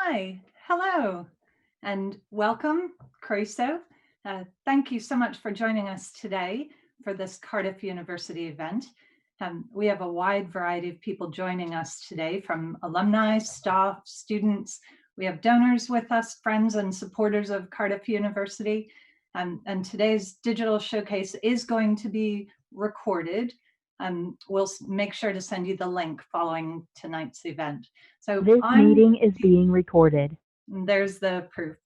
Hi, hello, and welcome, Croeso. Thank you so much for joining us today for this Cardiff University event. We have a wide variety of people joining us today, from alumni, staff, students. We have donors with us, friends and supporters of Cardiff University. And today's digital showcase is going to be recorded. We'll make sure to send you the link following tonight's event. So this meeting is being recorded. There's the proof.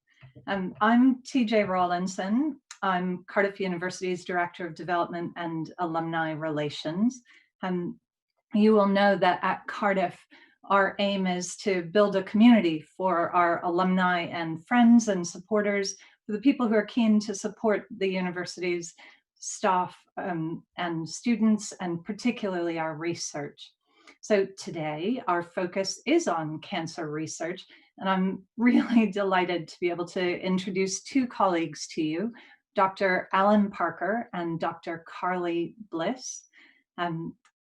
I'm TJ Rawlinson. I'm Cardiff University's Director of Development and Alumni Relations. You will know that at Cardiff, our aim is to build a community for our alumni and friends and supporters, for the people who are keen to support the university's staff and students, and particularly our research. So today, our focus is on cancer research, and I'm really delighted to be able to introduce two colleagues to you, Dr. Alan Parker and Dr. Carly Bliss.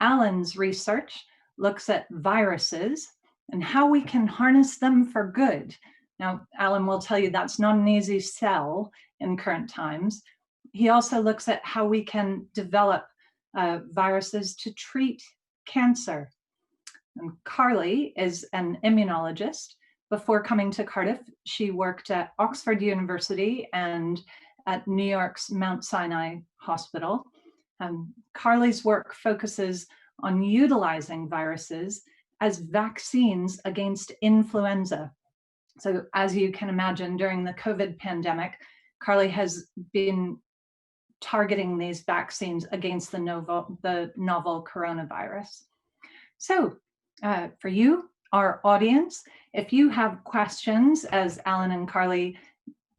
Alan's research looks at viruses and how we can harness them for good. Now, Alan will tell you that's not an easy sell in current times. He also looks at how we can develop viruses to treat cancer. And Carly is an immunologist. Before coming to Cardiff, she worked at Oxford University and at New York's Mount Sinai Hospital. Carly's work focuses on utilizing viruses as vaccines against influenza. So as you can imagine, during the COVID pandemic, Carly has been targeting these vaccines against the novel coronavirus. So for you, our audience, if you have questions as Alan and Carly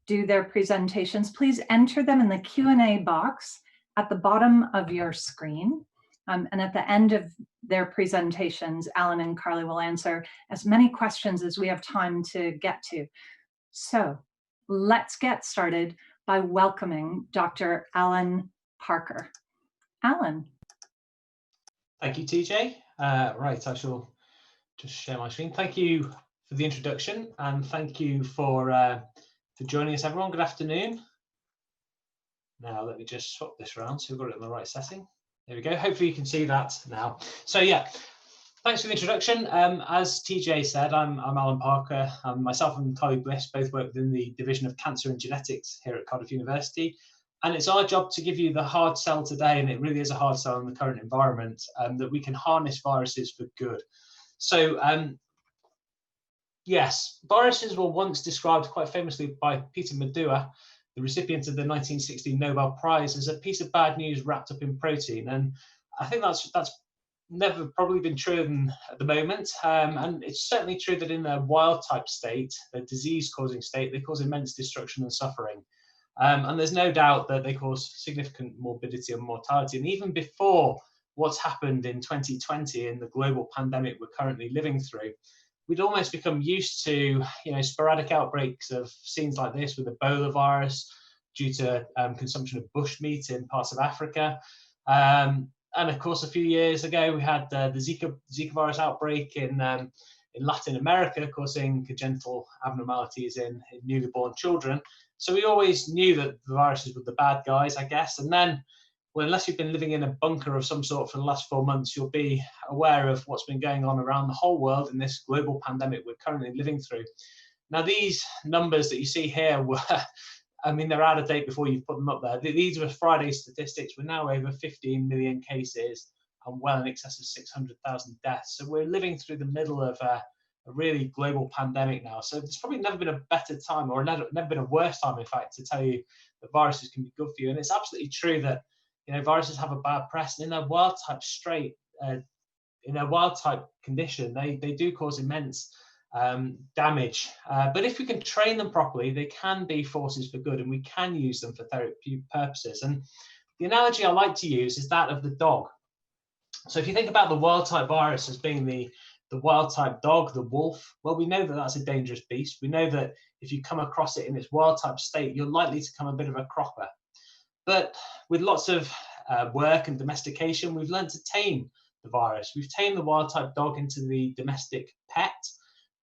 do their presentations, please enter them in the Q&A box at the bottom of your screen. And at the end of their presentations, Alan and Carly will answer as many questions as we have time to get to. So let's get started by welcoming Dr. Alan Parker. Alan. Thank you, TJ. Right, I shall just share my screen. Thank you for the introduction, and thank you for joining us, everyone. Good afternoon. Now, let me just swap this around so we've got it in the right setting. There we go. Hopefully you can see that now. So yeah, thanks for the introduction. As TJ said, I'm Alan Parker. Myself and Carly Bliss both work within the Division of Cancer and Genetics here at Cardiff University. And it's our job to give you the hard sell today, and it really is a hard sell in the current environment, that we can harness viruses for good. So yes, viruses were once described quite famously by Peter Medua, the recipient of the 1960 Nobel Prize, as a piece of bad news wrapped up in protein. And I think that's never probably been true at the moment. And it's certainly true that in their wild type state, the disease causing state, they cause immense destruction and suffering. And there's no doubt that they cause significant morbidity and mortality. And even before what's happened in 2020 in the global pandemic we're currently living through, we'd almost become used to, sporadic outbreaks of scenes like this with Ebola virus due to consumption of bushmeat in parts of Africa. And of course, a few years ago, we had the Zika virus outbreak in Latin America, causing congenital abnormalities in newly born children. So we always knew that the viruses were the bad guys, I guess. And then, well, unless you've been living in a bunker of some sort for the last 4 months, you'll be aware of what's been going on around the whole world in this global pandemic we're currently living through. Now, these numbers that you see here were, I mean, they're out of date before you've put them up there. These were Friday's statistics. We're now over 15 million cases and well in excess of 600,000 deaths. So we're living through the middle of a really global pandemic now. So there's probably never been a better time, or never been a worse time, in fact, to tell you that viruses can be good for you. And it's absolutely true that viruses have a bad press, and in their wild type in their wild type condition, they do cause immense damage. But if we can train them properly, they can be forces for good, and we can use them for therapeutic purposes. And the analogy I like to use is that of the dog. So if you think about the wild type virus as being the wild type dog, the wolf, well, we know that that's a dangerous beast. We know that if you come across it in its wild type state, you're likely to become a bit of a cropper. But with lots of work and domestication, we've learned to tame the virus. We've tamed the wild type dog into the domestic pet.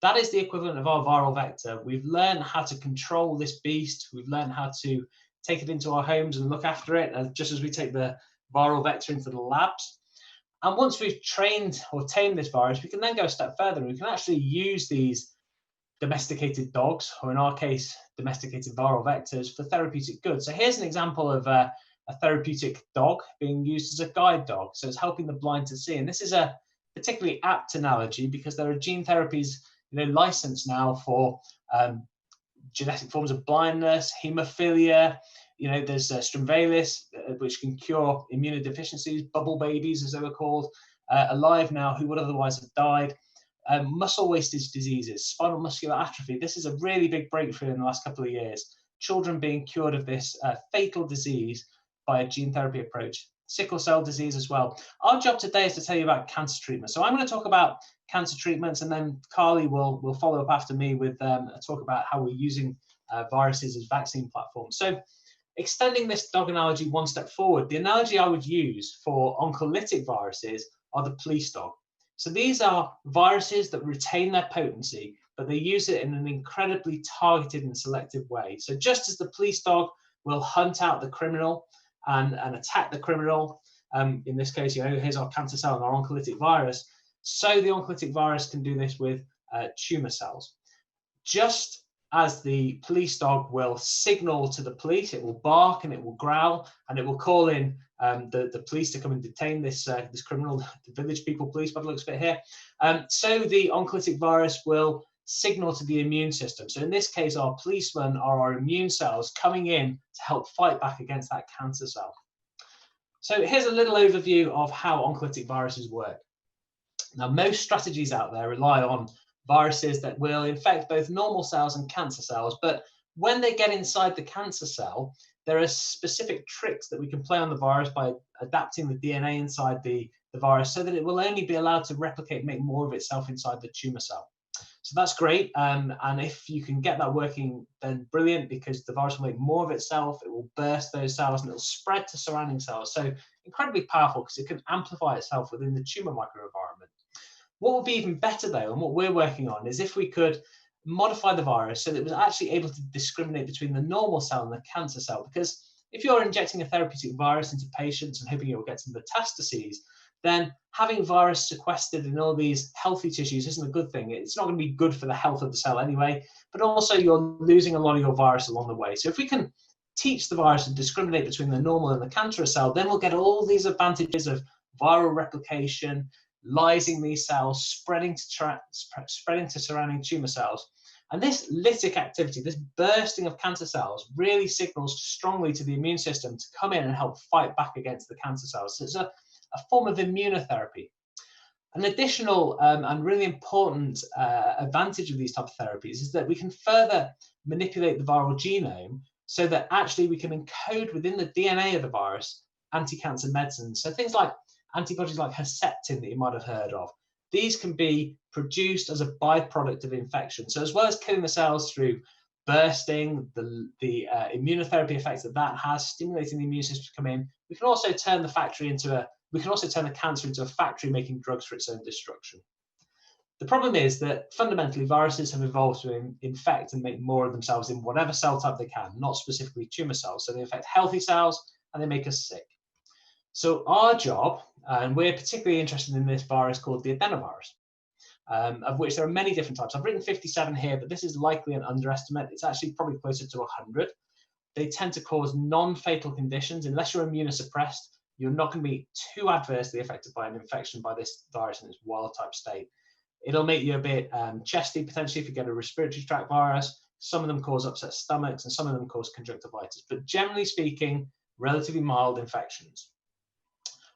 That is the equivalent of our viral vector. We've learned how to control this beast. We've learned how to take it into our homes and look after it, just as we take the viral vector into the labs. And once we've trained or tamed this virus, we can then go a step further, and we can actually use these domesticated dogs, or in our case, domesticated viral vectors, for therapeutic good. So here's an example of a therapeutic dog being used as a guide dog. So it's helping the blind to see. And this is a particularly apt analogy because there are gene therapies, licensed now for genetic forms of blindness, haemophilia. There's strimvalis, which can cure immunodeficiencies, bubble babies, as they were called, alive now who would otherwise have died. Muscle wastage diseases, spinal muscular atrophy. This is a really big breakthrough in the last couple of years. Children being cured of this fatal disease by a gene therapy approach. Sickle cell disease as well. Our job today is to tell you about cancer treatment. So I'm going to talk about cancer treatments, and then Carly will follow up after me with a talk about how we're using viruses as vaccine platforms. So extending this dog analogy one step forward, the analogy I would use for oncolytic viruses are the police dog. So these are viruses that retain their potency, but they use it in an incredibly targeted and selective way. So just as the police dog will hunt out the criminal and attack the criminal, in this case, here's our cancer cell and our oncolytic virus, so the oncolytic virus can do this with tumor cells. Just as the police dog will signal to the police, it will bark and it will growl and it will call in the police to come and detain this criminal, the village people police by the looks of it here. So the oncolytic virus will signal to the immune system. So in this case, our policemen are our immune cells coming in to help fight back against that cancer cell. So here's a little overview of how oncolytic viruses work. Now, most strategies out there rely on viruses that will infect both normal cells and cancer cells, but when they get inside the cancer cell, there are specific tricks that we can play on the virus by adapting the DNA inside the virus so that it will only be allowed to replicate, make more of itself inside the tumor cell. So that's great, and if you can get that working, then brilliant, because the virus will make more of itself, it will burst those cells and it'll spread to surrounding cells. So incredibly powerful because it can amplify itself within the tumor microenvironment. What would be even better though, and what we're working on, is if we could modify the virus so that it was actually able to discriminate between the normal cell and the cancer cell. Because if you're injecting a therapeutic virus into patients and hoping it will get to metastases, then having virus sequestered in all these healthy tissues isn't a good thing. It's not going to be good for the health of the cell anyway, but also you're losing a lot of your virus along the way. So if we can teach the virus to discriminate between the normal and the cancerous cell, then we'll get all these advantages of viral replication, lysing these cells, spreading to surrounding tumor cells. And this lytic activity, this bursting of cancer cells, really signals strongly to the immune system to come in and help fight back against the cancer cells. So it's a form of immunotherapy. An additional and really important advantage of these type of therapies is that we can further manipulate the viral genome so that actually we can encode within the DNA of the virus anti-cancer medicines. So things like antibodies like Herceptin that you might have heard of. These can be produced as a byproduct of infection. So as well as killing the cells through bursting, the immunotherapy effects that has, stimulating the immune system to come in, we can also turn the cancer into a factory making drugs for its own destruction. The problem is that fundamentally viruses have evolved to infect and make more of themselves in whatever cell type they can, not specifically tumor cells. So they infect healthy cells and they make us sick. So our job, and we're particularly interested in this virus called the adenovirus, of which there are many different types. I've written 57 here, but this is likely an underestimate. It's actually probably closer to 100. They tend to cause non-fatal conditions. Unless you're immunosuppressed, you're not going to be too adversely affected by an infection by this virus in its wild type state. It'll make you a bit chesty, potentially, if you get a respiratory tract virus. Some of them cause upset stomachs and some of them cause conjunctivitis, but generally speaking, relatively mild infections.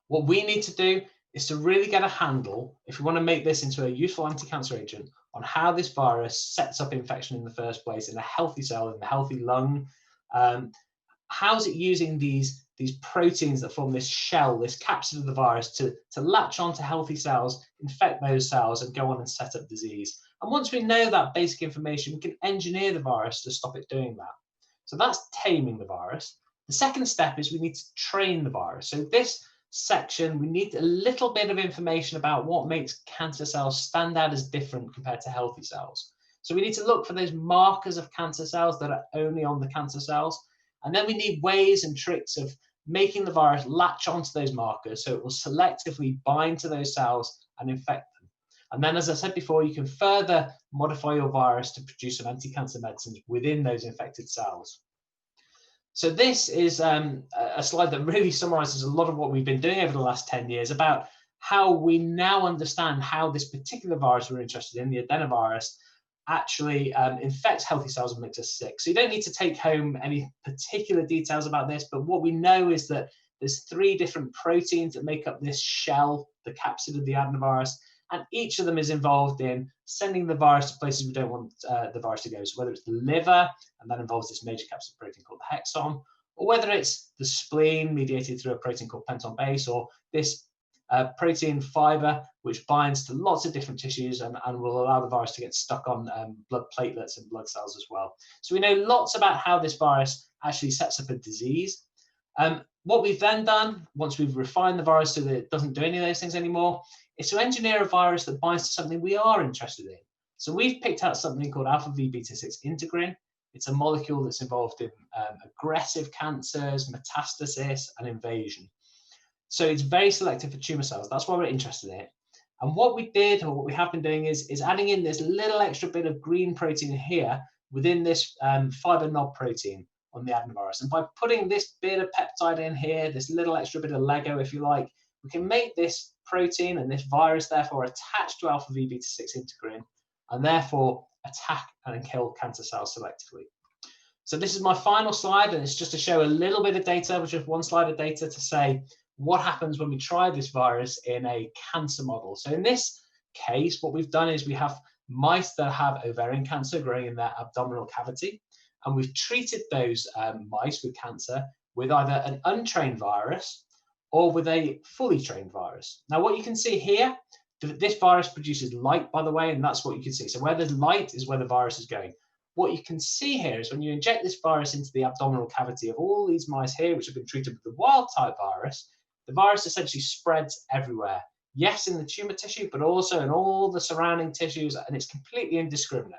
What we need to do is to really get a handle, if we want to make this into a useful anti-cancer agent, on how this virus sets up infection in the first place in a healthy cell, in the healthy lung. How is it using these proteins that form this shell, this capsid of the virus to latch onto healthy cells, infect those cells, and go on and set up disease? And once we know that basic information, we can engineer the virus to stop it doing that. So that's taming the virus. The second step is we need to train the virus. So this section, we need a little bit of information about what makes cancer cells stand out as different compared to healthy cells. So we need to look for those markers of cancer cells that are only on the cancer cells. And then we need ways and tricks of making the virus latch onto those markers so it will selectively bind to those cells and infect them. And then, as I said before, you can further modify your virus to produce some anti-cancer medicines within those infected cells. So this is a slide that really summarizes a lot of what we've been doing over the last 10 years about how we now understand how this particular virus we're interested in, the adenovirus, actually infects healthy cells and makes us sick. So you don't need to take home any particular details about this, but what we know is that there's 3 different proteins that make up this shell, the capsid of the adenovirus, and each of them is involved in sending the virus to places we don't want the virus to go. So whether it's the liver, and that involves this major capsid protein called the hexon, or whether it's the spleen mediated through a protein called penton base, or this protein fiber, which binds to lots of different tissues and will allow the virus to get stuck on blood platelets and blood cells as well. So we know lots about how this virus actually sets up a disease. What we've then done, once we've refined the virus so that it doesn't do any of those things anymore, is to engineer a virus that binds to something we are interested in. So we've picked out something called alpha V beta 6 integrin. It's a molecule that's involved in aggressive cancers, metastasis, and invasion. So it's very selective for tumor cells. That's why we're interested in it. And what we did, or what we have been doing, is adding in this little extra bit of green protein here within this fiber knob protein on the adenovirus. And by putting this bit of peptide in here, this little extra bit of Lego, if you like, we can make this protein and this virus therefore attach to alpha V beta 6 integrin and therefore attack and kill cancer cells selectively. So this is my final slide, and it's just to show a little bit of data, which is one slide of data to say what happens when we try this virus in a cancer model. So in this case, what we've done is we have mice that have ovarian cancer growing in their abdominal cavity, and we've treated those mice with cancer with either an untrained virus or with a fully trained virus. Now, what you can see here, this virus produces light, by the way, and that's what you can see. So where there's light is where the virus is going. What you can see here is when you inject this virus into the abdominal cavity of all these mice here, which have been treated with the wild type virus, the virus essentially spreads everywhere. Yes, in the tumor tissue, but also in all the surrounding tissues, and it's completely indiscriminate.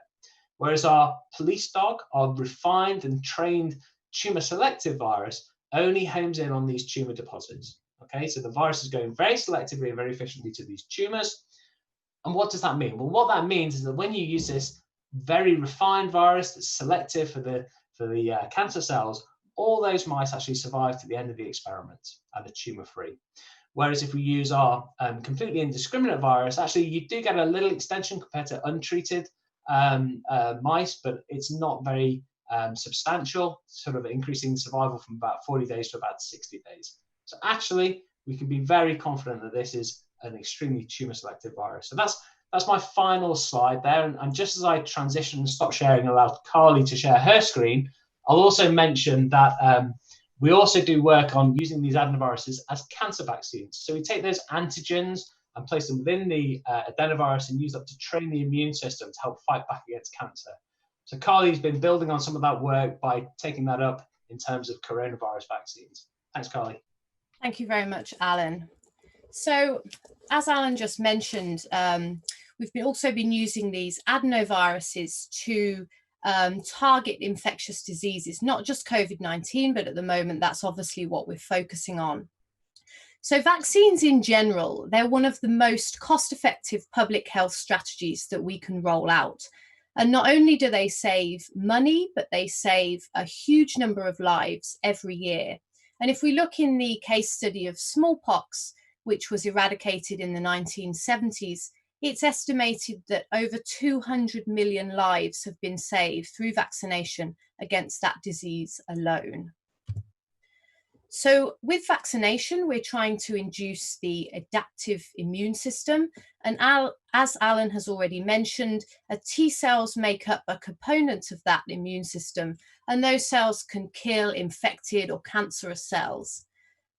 Whereas our police dog, our refined and trained tumor selective virus, only homes in on these tumor deposits. Okay, so the virus is going very selectively and very efficiently to these tumors. And what does that mean? Well, what that means is that when you use this very refined virus that's selective for the cancer cells, all those mice actually survive to the end of the experiment and are tumor-free. Whereas if we use our completely indiscriminate virus, actually you do get a little extension compared to untreated mice, but it's not very substantial, sort of increasing survival from about 40 days to about 60 days. So actually, we can be very confident that this is an extremely tumor selective virus. So that's my final slide there. And just as I transition and stop sharing and allow Carly to share her screen, I'll also mention that we also do work on using these adenoviruses as cancer vaccines. So we take those antigens and place them within the adenovirus and use that to train the immune system to help fight back against cancer. So Carly's been building on some of that work by taking that up in terms of coronavirus vaccines. Thanks, Carly. Thank you very much, Alan. So as Alan just mentioned, we've also been using these adenoviruses to target infectious diseases, not just COVID-19, but at the moment, that's obviously what we're focusing on. So vaccines in general, they're one of the most cost-effective public health strategies that we can roll out. And not only do they save money, but they save a huge number of lives every year. And if we look in the case study of smallpox, which was eradicated in the 1970s, it's estimated that over 200 million lives have been saved through vaccination against that disease alone. So with vaccination, we're trying to induce the adaptive immune system. And as Alan has already mentioned, T cells make up a component of that immune system, and those cells can kill infected or cancerous cells.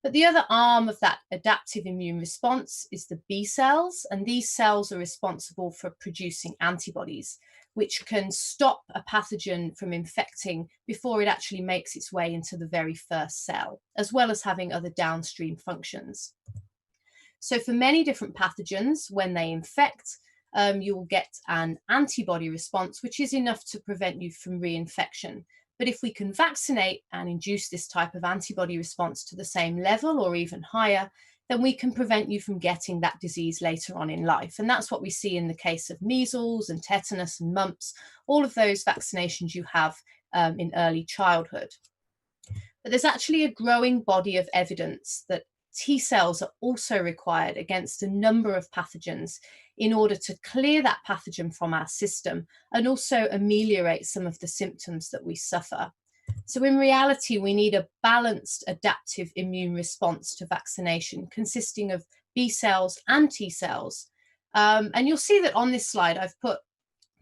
But the other arm of that adaptive immune response is the B cells, and these cells are responsible for producing antibodies, which can stop a pathogen from infecting before it actually makes its way into the very first cell, as well as having other downstream functions. So for many different pathogens, when they infect, you will get an antibody response, which is enough to prevent you from reinfection. But if we can vaccinate and induce this type of antibody response to the same level or even higher, then we can prevent you from getting that disease later on in life. And that's what we see in the case of measles and tetanus and mumps, all of those vaccinations you have in early childhood. But there's actually a growing body of evidence that T cells are also required against a number of pathogens in order to clear that pathogen from our system and also ameliorate some of the symptoms that we suffer. So in reality, we need a balanced adaptive immune response to vaccination consisting of B cells and T cells. And you'll see that on this slide, I've put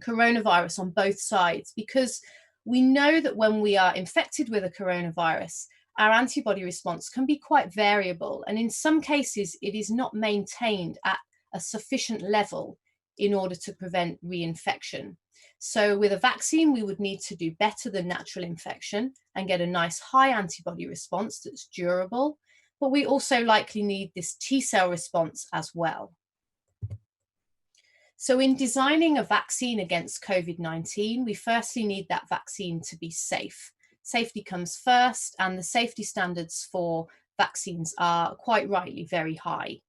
coronavirus on both sides because we know that when we are infected with a coronavirus, our antibody response can be quite variable. And in some cases, it is not maintained at a sufficient level in order to prevent reinfection. So with a vaccine, we would need to do better than natural infection and get a nice high antibody response that's durable. But we also likely need this T cell response as well. So in designing a vaccine against COVID-19, we firstly need that vaccine to be safe. Safety comes first, and the safety standards for vaccines are quite rightly very high.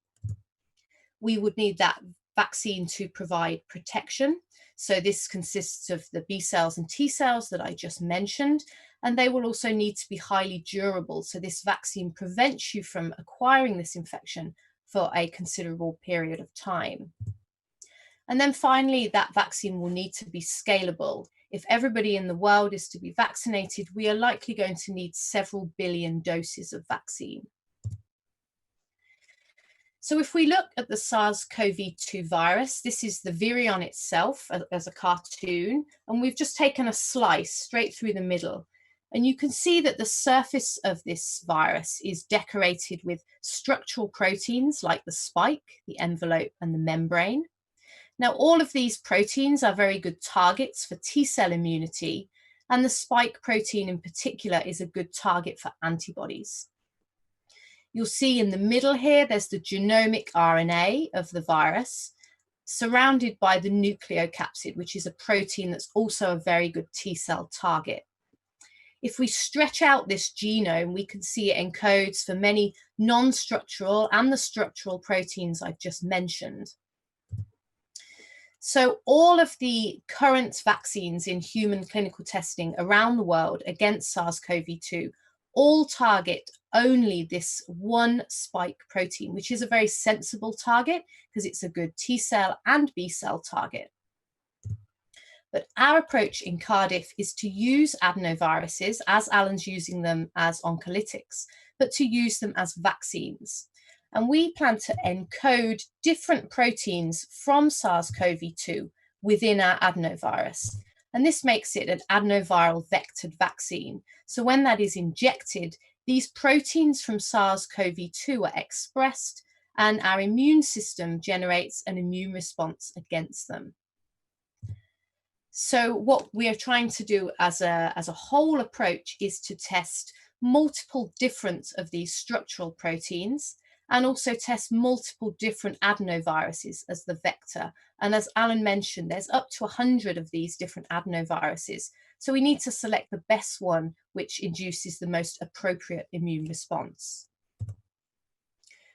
We would need that vaccine to provide protection. So this consists of the B cells and T cells that I just mentioned, and they will also need to be highly durable. So this vaccine prevents you from acquiring this infection for a considerable period of time. And then finally, that vaccine will need to be scalable. If everybody in the world is to be vaccinated, we are likely going to need several billion doses of vaccine. So if we look at the SARS-CoV-2 virus, this is the virion itself as a cartoon, and we've just taken a slice straight through the middle. And you can see that the surface of this virus is decorated with structural proteins like the spike, the envelope, and the membrane. Now, all of these proteins are very good targets for T cell immunity, and the spike protein in particular is a good target for antibodies. You'll see in the middle here, there's the genomic RNA of the virus, surrounded by the nucleocapsid, which is a protein that's also a very good T cell target. If we stretch out this genome, we can see it encodes for many non-structural and the structural proteins I've just mentioned. So all of the current vaccines in human clinical testing around the world against SARS-CoV-2 all target only this one spike protein, which is a very sensible target because it's a good T cell and B cell target. But our approach in Cardiff is to use adenoviruses, as Alan's using them as oncolytics, but to use them as vaccines. And we plan to encode different proteins from SARS-CoV-2 within our adenovirus. And this makes it an adenoviral vectored vaccine. So when that is injected, these proteins from SARS-CoV-2 are expressed and our immune system generates an immune response against them. So what we are trying to do as a whole approach is to test multiple different of these structural proteins and also test multiple different adenoviruses as the vector. And as Alan mentioned, there's up to 100 of these different adenoviruses. So we need to select the best one, which induces the most appropriate immune response.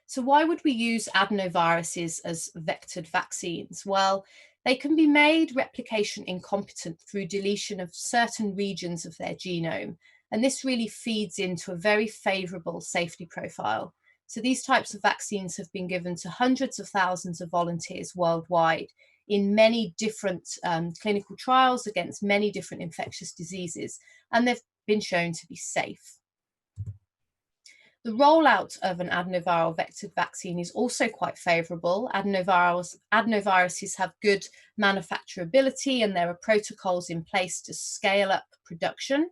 So why would we use adenoviruses as vectored vaccines? Well, they can be made replication incompetent through deletion of certain regions of their genome. And this really feeds into a very favorable safety profile. So these types of vaccines have been given to hundreds of thousands of volunteers worldwide in many different clinical trials against many different infectious diseases, and they've been shown to be safe. The rollout of an adenoviral vectored vaccine is also quite favorable. Adenoviruses have good manufacturability, and there are protocols in place to scale up production.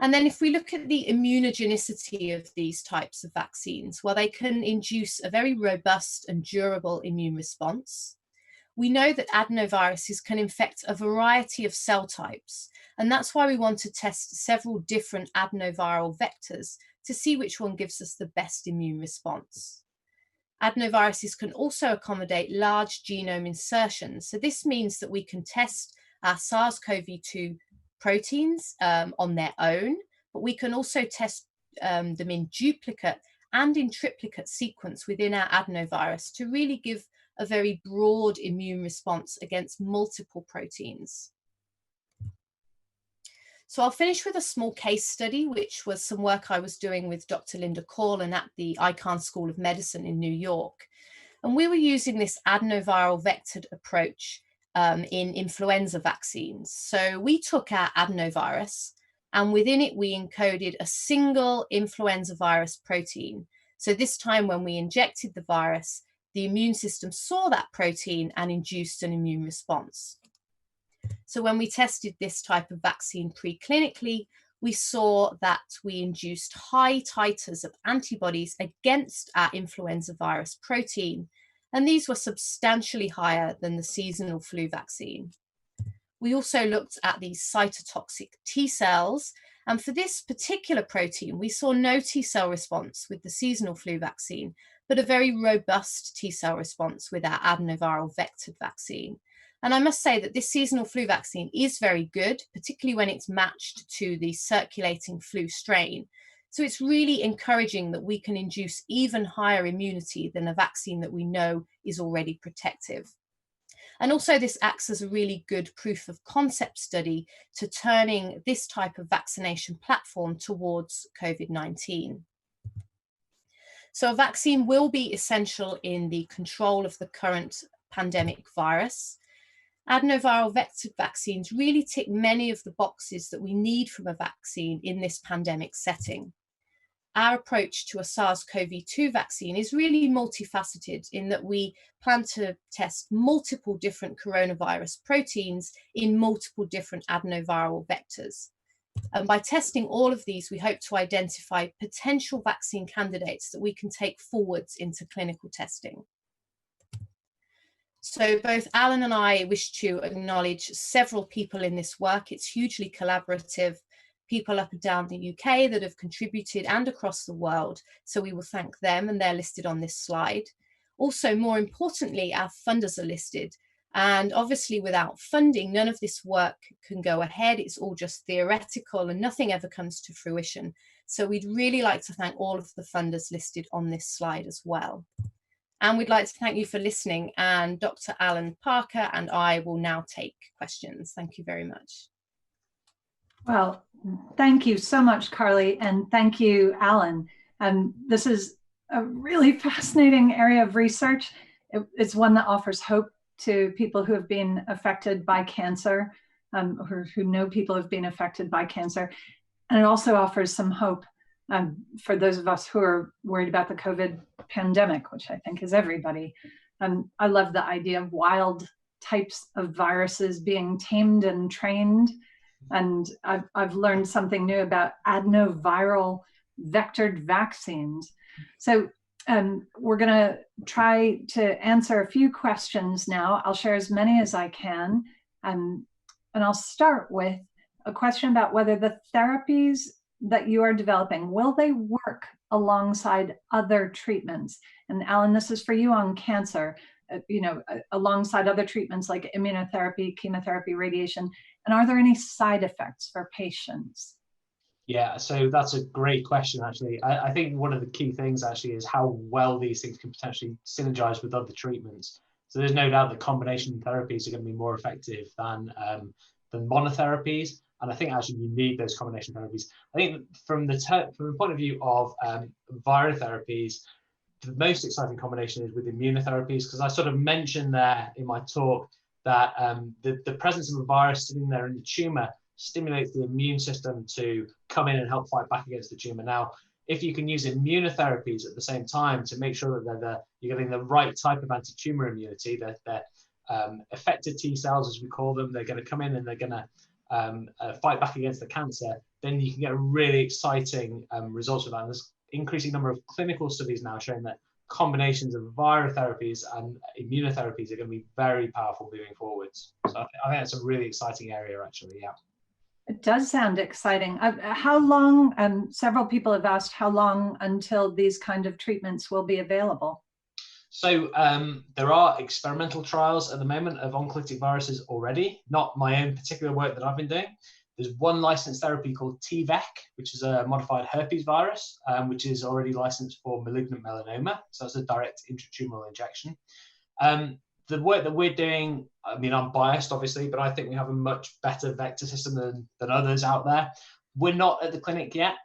And then if we look at the immunogenicity of these types of vaccines, well, they can induce a very robust and durable immune response. we know that adenoviruses can infect a variety of cell types, and that's why we want to test several different adenoviral vectors to see which one gives us the best immune response. Adenoviruses can also accommodate large genome insertions, so this means that we can test our SARS-CoV-2 proteins on their own, but we can also test them in duplicate and in triplicate sequence within our adenovirus to really give a very broad immune response against multiple proteins. So I'll finish with a small case study, which was some work I was doing with Dr. Linda Corlin at the Icahn School of Medicine in New York. And we were using this adenoviral vectored approach in influenza vaccines. So we took our adenovirus, and within it, we encoded a single influenza virus protein. So this time when we injected the virus, the immune system saw that protein and induced an immune response. So when we tested this type of vaccine preclinically, we saw that we induced high titers of antibodies against our influenza virus protein, and these were substantially higher than the seasonal flu vaccine. We also looked at these cytotoxic T cells, and for this particular protein, we saw no T cell response with the seasonal flu vaccine, but a very robust T cell response with our adenoviral vectored vaccine. And I must say that this seasonal flu vaccine is very good, particularly when it's matched to the circulating flu strain. So it's really encouraging that we can induce even higher immunity than a vaccine that we know is already protective. And also this acts as a really good proof of concept study to turning this type of vaccination platform towards COVID-19. So a vaccine will be essential in the control of the current pandemic virus. Adenoviral vectored vaccines really tick many of the boxes that we need from a vaccine in this pandemic setting. Our approach to a SARS-CoV-2 vaccine is really multifaceted in that we plan to test multiple different coronavirus proteins in multiple different adenoviral vectors. And by testing all of these, we hope to identify potential vaccine candidates that we can take forwards into clinical testing. So both Alan and I wish to acknowledge several people in this work. It's hugely collaborative, people up and down the UK that have contributed and across the world. So we will thank them, and they're listed on this slide. Also, more importantly, our funders are listed. And obviously without funding, none of this work can go ahead. It's all just theoretical and nothing ever comes to fruition. So we'd really like to thank all of the funders listed on this slide as well. And we'd like to thank you for listening, and Dr. Alan Parker and I will now take questions. Thank you very much. Well, thank you so much, Carly, and thank you, Alan. This is a really fascinating area of research. It's one that offers hope to people who have been affected by cancer, or who know people who have been affected by cancer. And it also offers some hope for those of us who are worried about the COVID pandemic, which I think is everybody. I love the idea of wild types of viruses being tamed and trained. And I've learned something new about adenoviral vectored vaccines. So we're going to try to answer a few questions now. I'll share as many as I can. And I'll start with a question about whether the therapies that you are developing, will they work alongside other treatments? And Alan, this is for you on cancer, alongside other treatments like immunotherapy, chemotherapy, radiation. And are there any side effects for patients? Yeah, so that's a great question, actually. I think one of the key things actually is how well these things can potentially synergize with other treatments. So there's no doubt that combination therapies are going to be more effective than monotherapies. And I think actually you need those combination therapies. I think from the point of view of virotherapies, the most exciting combination is with immunotherapies, because I sort of mentioned there in my talk that the presence of a virus sitting there in the tumor stimulates the immune system to come in and help fight back against the tumor. Now, if you can use immunotherapies at the same time to make sure that you're getting the right type of anti-tumor immunity, they're effector T cells, as we call them, they're going to come in and they're going to fight back against the cancer, then you can get a really exciting results with that. And there's increasing number of clinical studies now showing that combinations of virotherapies and immunotherapies are going to be very powerful moving forwards. So I think that's a really exciting area, actually. Yeah. It does sound exciting. How long, several people have asked how long until these kind of treatments will be available? So there are experimental trials at the moment of oncolytic viruses already, not my own particular work that I've been doing. There's one licensed therapy called TVEC, which is a modified herpes virus, which is already licensed for malignant melanoma. So it's a direct intratumoral injection. The work that we're doing, I mean, I'm biased, obviously, but I think we have a much better vector system than others out there. We're not at the clinic yet,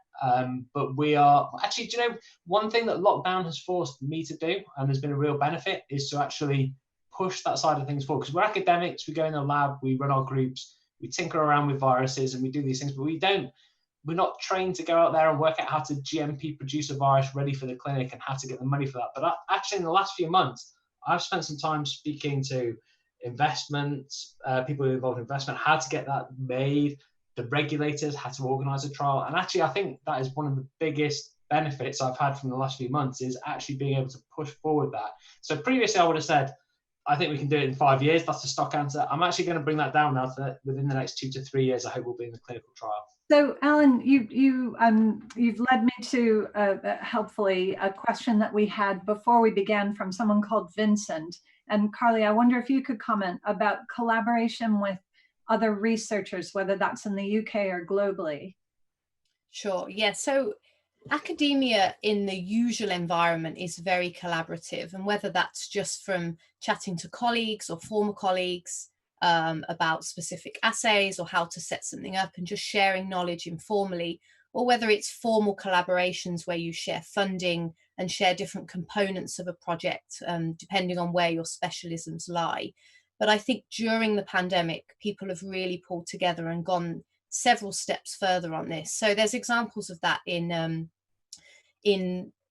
but we are. Actually, do you know, one thing that lockdown has forced me to do, and there's been a real benefit, is to actually push that side of things forward. Because we're academics, we go in the lab, we run our groups, we tinker around with viruses and we do these things, but we're not trained to go out there and work out how to GMP produce a virus ready for the clinic and how to get the money for that. But actually in the last few months, I've spent some time speaking to investments, people who are involved in investment, how to get that made, the regulators, how to organize a trial. And actually, I think that is one of the biggest benefits I've had from the last few months, is actually being able to push forward that. So previously I would have said, I think we can do it in 5 years. That's the stock answer. I'm actually going to bring that down now to within the next 2 to 3 years. I hope we'll be in the clinical trial. So, Alan, you've led me to helpfully a question that we had before we began from someone called Vincent. And Carly, I wonder if you could comment about collaboration with other researchers, whether that's in the UK or globally. Sure. Yeah. So academia in the usual environment is very collaborative, and whether that's just from chatting to colleagues or former colleagues about specific assays or how to set something up and just sharing knowledge informally, or whether it's formal collaborations where you share funding and share different components of a project, depending on where your specialisms lie. But I think during the pandemic, people have really pulled together and gone several steps further on this. So there's examples of that in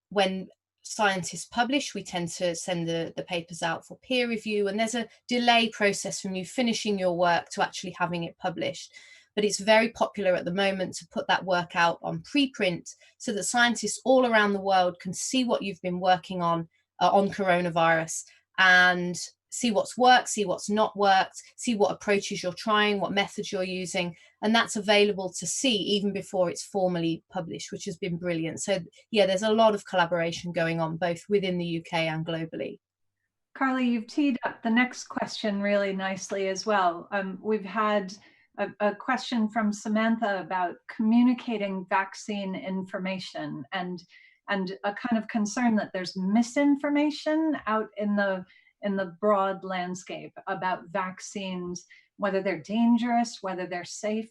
when scientists publish, we tend to send the papers out for peer review, and there's a delay process from you finishing your work to actually having it published. But it's very popular at the moment to put that work out on preprint so that scientists all around the world can see what you've been working on coronavirus, and see what's worked, see what's not worked, see what approaches you're trying, what methods you're using. And that's available to see even before it's formally published, which has been brilliant. So yeah, there's a lot of collaboration going on both within the UK and globally. Carly, you've teed up the next question really nicely as well. We've had a question from Samantha about communicating vaccine information and a kind of concern that there's misinformation out in the broad landscape about vaccines, whether they're dangerous, whether they're safe.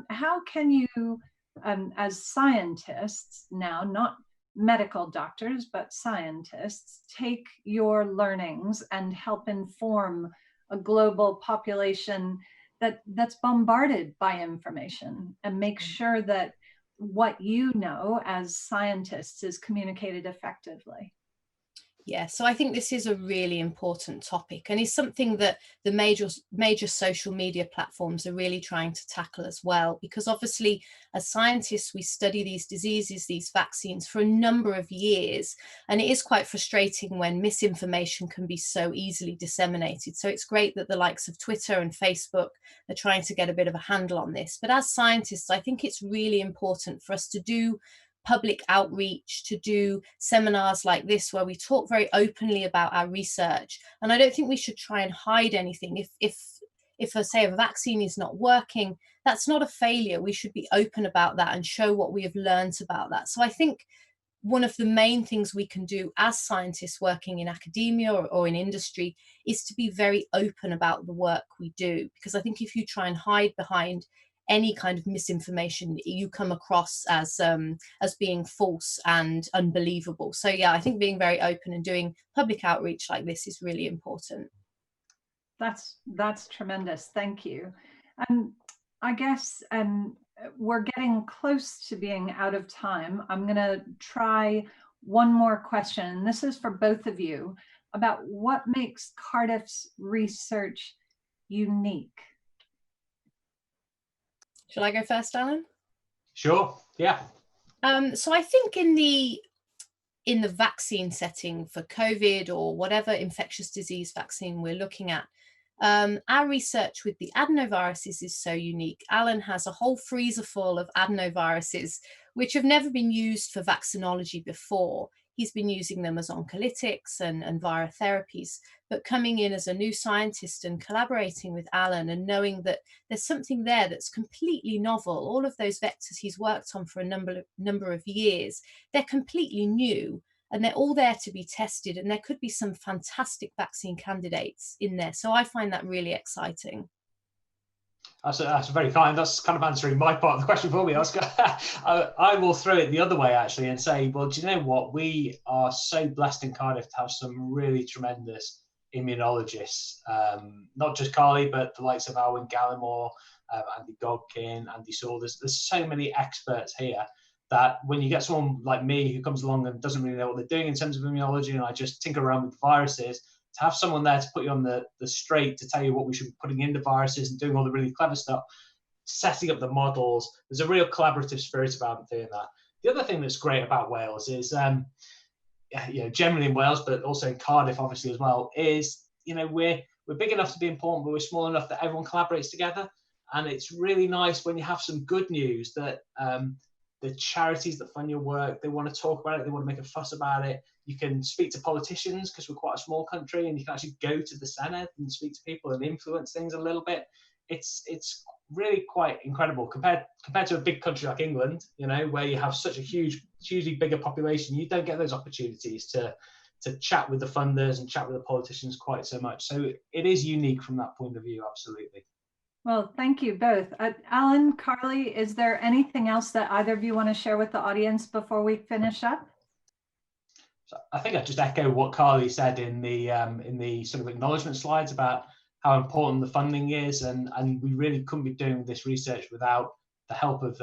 How can you, as scientists now, not medical doctors, but scientists, take your learnings and help inform a global population that's bombarded by information, and make sure that what you know as scientists is communicated effectively? Yeah, so I think this is a really important topic, and is something that the major social media platforms are really trying to tackle as well, because obviously as scientists we study these diseases, these vaccines, for a number of years, and it is quite frustrating when misinformation can be so easily disseminated. So it's great that the likes of Twitter and Facebook are trying to get a bit of a handle on this. But as scientists, I think it's really important for us to do public outreach, to do seminars like this where we talk very openly about our research. And I don't think we should try and hide anything. If say a vaccine is not working, that's not a failure. We should be open about that and show what we have learned about that. So I think one of the main things we can do as scientists working in academia or in industry is to be very open about the work we do, because I think if you try and hide behind any kind of misinformation, you come across as being false and unbelievable. So yeah, I think being very open and doing public outreach like this is really important. That's tremendous. Thank you. I guess we're getting close to being out of time. I'm going to try one more question. This is for both of you about what makes Cardiff's research unique. Shall I go first, Alan? Sure, yeah. So I think in the in the vaccine setting for COVID or whatever infectious disease vaccine we're looking at. Our research with the adenoviruses is so unique. Alan has a whole freezer full of adenoviruses which have never been used for vaccinology before. He's been using them as oncolytics and virotherapies, but coming in as a new scientist and collaborating with Alan and knowing that there's something there that's completely novel. All of those vectors he's worked on for a number of years, they're completely new and they're all there to be tested, and there could be some fantastic vaccine candidates in there. So I find that really exciting. That's very kind. That's kind of answering my part of the question for me, Oscar. I will throw it the other way, actually, and say, well, do you know what? We are so blessed in Cardiff to have some really tremendous immunologists, not just Carly, but the likes of Allwn, Andy Godkin, Andy Saul. There's so many experts here that when you get someone like me who comes along and doesn't really know what they're doing in terms of immunology, and I just tinker around with the viruses, to have someone there to put you on the straight to tell you what we should be putting into viruses and doing all the really clever stuff, setting up the models. There's a real collaborative spirit about doing that. The other thing that's great about Wales is, generally in Wales, but also in Cardiff, obviously as well, is, we're big enough to be important, but we're small enough that everyone collaborates together. And it's really nice when you have some good news that the charities that fund your work, they want to talk about it, they want to make a fuss about it. You can speak to politicians because we're quite a small country, and you can actually go to the Senate and speak to people and influence things a little bit. It's really quite incredible compared to a big country like England, where you have such a hugely bigger population. You don't get those opportunities to chat with the funders and chat with the politicians quite so much. So it is unique from that point of view, absolutely. Well, thank you both. Alan, Carly, is there anything else that either of you want to share with the audience before we finish up? So I think I'd just echo what Carly said in the sort of acknowledgement slides about how important the funding is, and we really couldn't be doing this research without the help of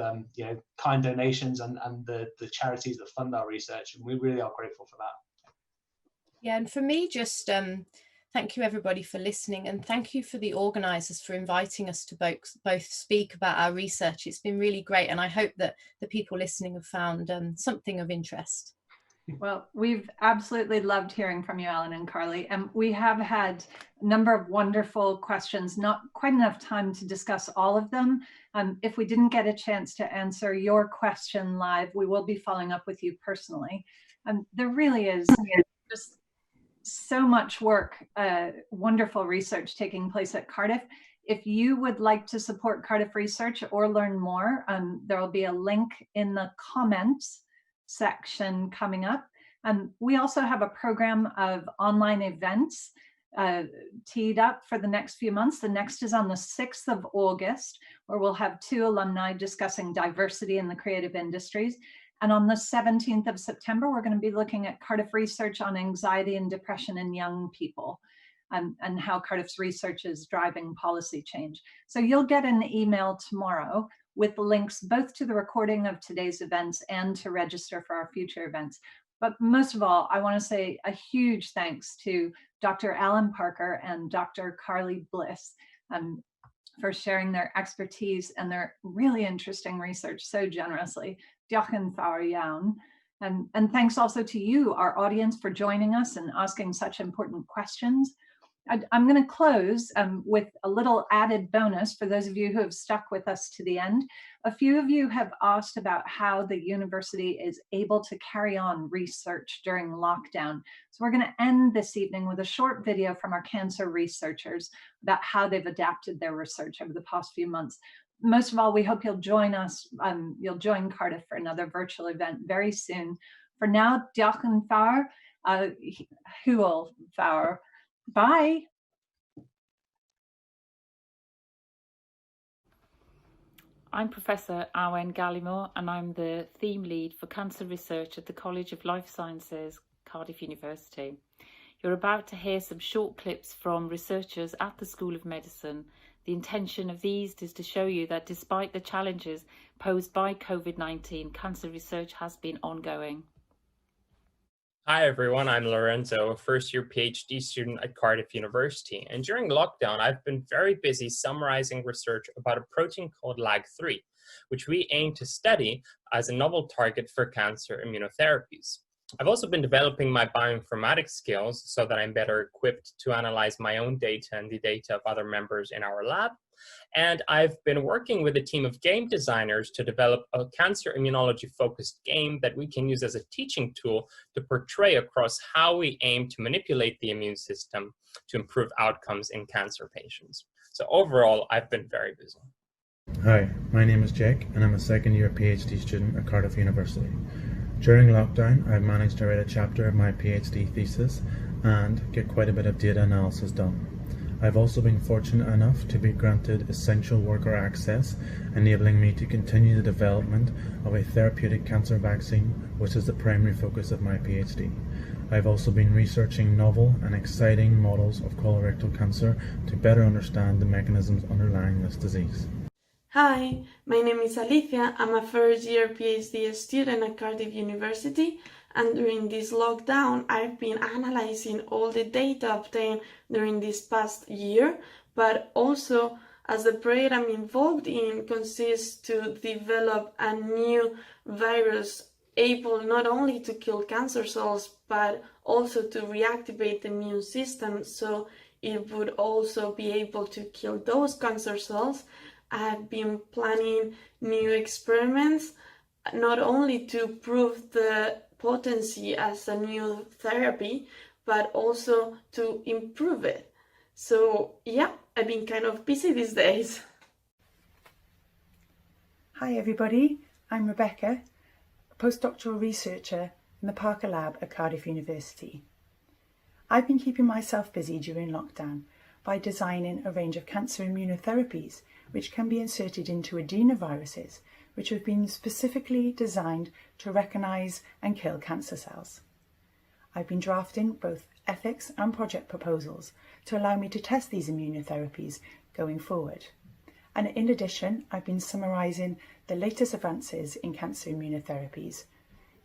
kind donations and the charities that fund our research, and we really are grateful for that. Yeah, and for me, just thank you everybody for listening, and thank you for the organisers for inviting us to both speak about our research. It's been really great, and I hope that the people listening have found something of interest. Well, we've absolutely loved hearing from you, Alan and Carly, and we have had a number of wonderful questions, not quite enough time to discuss all of them. If we didn't get a chance to answer your question live, we will be following up with you personally. There really is just so much work, wonderful research taking place at Cardiff. If you would like to support Cardiff research or learn more, there will be a link in the comments section coming up. We also have a program of online events teed up for the next few months. The next is on the 6th of August, where we'll have 2 alumni discussing diversity in the creative industries. And on the 17th of September, we're going to be looking at Cardiff research on anxiety and depression in young people, and how Cardiff's research is driving policy change. So you'll get an email tomorrow with links both to the recording of today's events and to register for our future events. But most of all, I want to say a huge thanks to Dr. Alan Parker and Dr. Carly Bliss for sharing their expertise and their really interesting research so generously. Diolch yn fawr iawn. And thanks also to you, our audience, for joining us and asking such important questions. I'm going to close with a little added bonus for those of you who have stuck with us to the end. A few of you have asked about how the university is able to carry on research during lockdown. So we're going to end this evening with a short video from our cancer researchers about how they've adapted their research over the past few months. Most of all, we hope you'll join us, you'll join Cardiff for another virtual event very soon. For now, diolch yn fawr, hwyl fawr. Bye. I'm Professor Allwn and I'm the theme lead for cancer research at the College of Life Sciences, Cardiff University. You're about to hear some short clips from researchers at the School of Medicine. The intention of these is to show you that despite the challenges posed by COVID-19, cancer research has been ongoing. Hi everyone, I'm Lorenzo, a first-year PhD student at Cardiff University, and during lockdown I've been very busy summarizing research about a protein called LAG3, which we aim to study as a novel target for cancer immunotherapies. I've also been developing my bioinformatics skills so that I'm better equipped to analyze my own data and the data of other members in our lab. And I've been working with a team of game designers to develop a cancer immunology-focused game that we can use as a teaching tool to portray across how we aim to manipulate the immune system to improve outcomes in cancer patients. So overall, I've been very busy. Hi, my name is Jake, and I'm a second-year PhD student at Cardiff University. During lockdown, I've managed to write a chapter of my PhD thesis and get quite a bit of data analysis done. I've also been fortunate enough to be granted essential worker access, enabling me to continue the development of a therapeutic cancer vaccine, which is the primary focus of my PhD. I've also been researching novel and exciting models of colorectal cancer to better understand the mechanisms underlying this disease. Hi, my name is Alicia. I'm a first-year PhD student at Cardiff University, and during this lockdown, I've been analyzing all the data obtained during this past year, but also as the project I'm involved in consists to develop a new virus able not only to kill cancer cells, but also to reactivate the immune system, so it would also be able to kill those cancer cells. I've been planning new experiments, not only to prove the potency as a new therapy, but also to improve it. So yeah, I've been kind of busy these days. Hi everybody, I'm Rebecca, a postdoctoral researcher in the Parker Lab at Cardiff University. I've been keeping myself busy during lockdown by designing a range of cancer immunotherapies which can be inserted into adenoviruses, which have been specifically designed to recognise and kill cancer cells. I've been drafting both ethics and project proposals to allow me to test these immunotherapies going forward. And in addition, I've been summarising the latest advances in cancer immunotherapies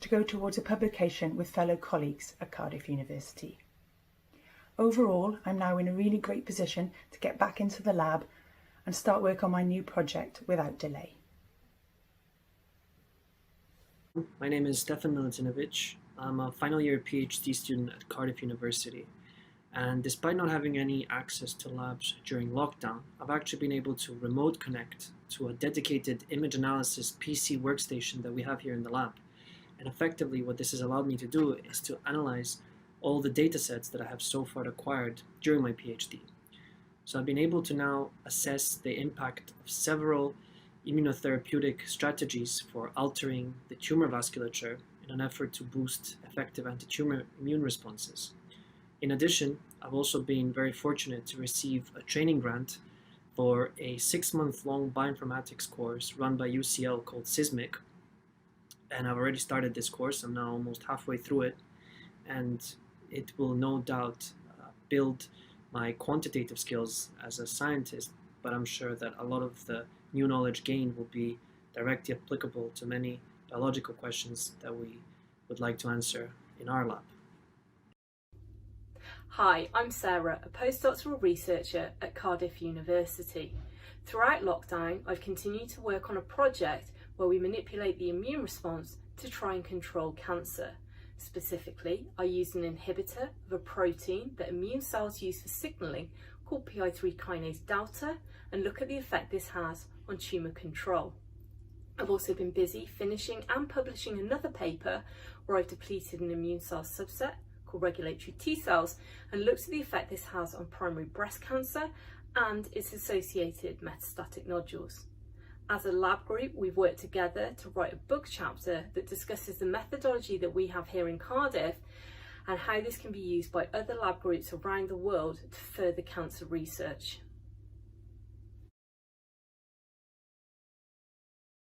to go towards a publication with fellow colleagues at Cardiff University. Overall, I'm now in a really great position to get back into the lab and start work on my new project without delay. My name is Stefan Milutinovic. I'm a final year PhD student at Cardiff University. And despite not having any access to labs during lockdown, I've actually been able to remote connect to a dedicated image analysis PC workstation that we have here in the lab. And effectively what this has allowed me to do is to analyze all the data sets that I have so far acquired during my PhD. So I've been able to now assess the impact of several immunotherapeutic strategies for altering the tumor vasculature in an effort to boost effective anti-tumor immune responses. In addition, I've also been very fortunate to receive a training grant for a 6-month-long bioinformatics course run by UCL called SISMIC. And I've already started this course. I'm now almost halfway through it, and it will no doubt build my quantitative skills as a scientist, but I'm sure that a lot of the new knowledge gained will be directly applicable to many biological questions that we would like to answer in our lab. Hi, I'm Sarah, a postdoctoral researcher at Cardiff University. Throughout lockdown, I've continued to work on a project where we manipulate the immune response to try and control cancer. Specifically, I used an inhibitor of a protein that immune cells use for signalling called PI3 kinase delta, and look at the effect this has on tumour control. I've also been busy finishing and publishing another paper where I've depleted an immune cell subset called regulatory T cells and looked at the effect this has on primary breast cancer and its associated metastatic nodules. As a lab group, we've worked together to write a book chapter that discusses the methodology that we have here in Cardiff and how this can be used by other lab groups around the world to further cancer research.